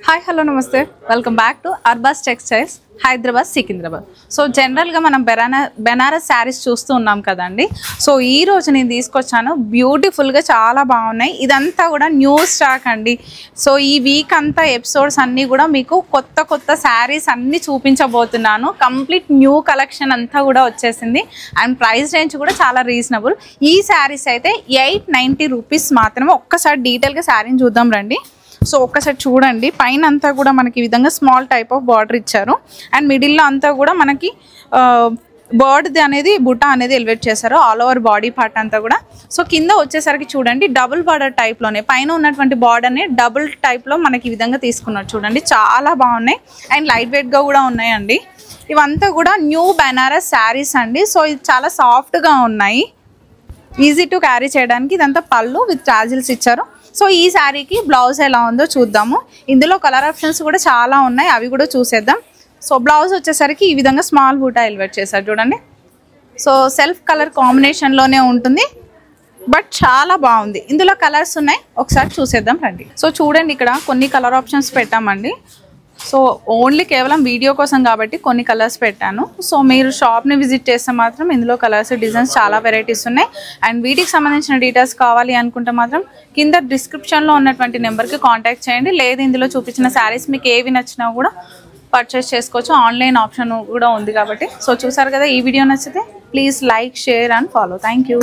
Hi hello నమస్తే welcome back to Arbaz textiles Hyderabad Secunderabad. So జనరల్గా మనం బెనారస్ శారీస్ చూస్తూ ఉన్నాం కదండి. సో ఈ రోజు నేను తీసుకొచ్చాను, బ్యూటిఫుల్గా చాలా బాగున్నాయి. ఇదంతా కూడా న్యూ స్టాక్ అండి. సో ఈ వీక్ అంతా ఎపిసోడ్స్ అన్నీ కూడా మీకు కొత్త కొత్త శారీస్ అన్నీ చూపించబోతున్నాను. కంప్లీట్ న్యూ కలెక్షన్ అంతా కూడా వచ్చేసింది అండ్ ప్రైస్ రేంజ్ కూడా చాలా రీజనబుల్. ఈ శారీస్ అయితే 890 రూపీస్ మాత్రమే. ఒక్కసారి డీటెయిల్గా శారీని చూద్దాం రండి. సో ఒక్కసారి చూడండి, పైన అంతా కూడా మనకి ఈ విధంగా స్మాల్ టైప్ ఆఫ్ బార్డర్ ఇచ్చారు అండ్ మిడిల్లో అంతా కూడా మనకి బర్డ్ అనేది బుట్ట అనేది ఎలివేట్ చేశారు ఆల్ ఓవర్ బాడీ పార్ట్ అంతా కూడా. సో కింద వచ్చేసరికి చూడండి డబుల్ బార్డర్ టైప్లోనే పైన ఉన్నటువంటి బార్డర్ని డబుల్ టైప్లో మనకి ఈ విధంగా తీసుకున్నారు. చూడండి చాలా బాగున్నాయి అండ్ లైట్ వెయిట్గా కూడా ఉన్నాయండి. ఇవంతా కూడా న్యూ బెనారస్ శారీస్ అండి. సో ఇది చాలా సాఫ్ట్గా ఉన్నాయి, ఈజీ టు క్యారీ చేయడానికి. ఇదంతా పళ్ళు విత్ టాజిల్స్ ఇచ్చారు. సో ఈ శారీకి బ్లౌజ్ ఎలా ఉందో చూద్దాము. ఇందులో కలర్ ఆప్షన్స్ కూడా చాలా ఉన్నాయి, అవి కూడా చూసేద్దాం. సో బ్లౌజ్ వచ్చేసరికి ఈ విధంగా స్మాల్ బూటా ఎలివేట్ చేశారు చూడండి. సో సెల్ఫ్ కలర్ కాంబినేషన్లోనే ఉంటుంది, బట్ చాలా బాగుంది. ఇందులో కలర్స్ ఉన్నాయి, ఒకసారి చూసేద్దాం రండి. సో చూడండి, ఇక్కడ కొన్ని కలర్ ఆప్షన్స్ పెట్టామండి. సో ఓన్లీ కేవలం వీడియో కోసం కాబట్టి కొన్ని కలర్స్ పెట్టాను. సో మీరు షాప్ని విజిట్ చేస్తే మాత్రం ఇందులో కలర్స్ డిజైన్స్ చాలా వెరైటీస్ ఉన్నాయి. అండ్ వీటికి సంబంధించిన డీటెయిల్స్ కావాలి అనుకుంటే మాత్రం కింద డిస్క్రిప్షన్లో ఉన్నటువంటి నెంబర్కి కాంటాక్ట్ చేయండి. లేదు ఇందులో చూపించిన శారీస్ మీకు ఏవి నచ్చినా కూడా పర్చేస్ చేసుకోవచ్చు, ఆన్లైన్ ఆప్షన్ కూడా ఉంది కాబట్టి. సో చూసారు కదా, ఈ వీడియో నచ్చితే please like, share and follow. Thank you.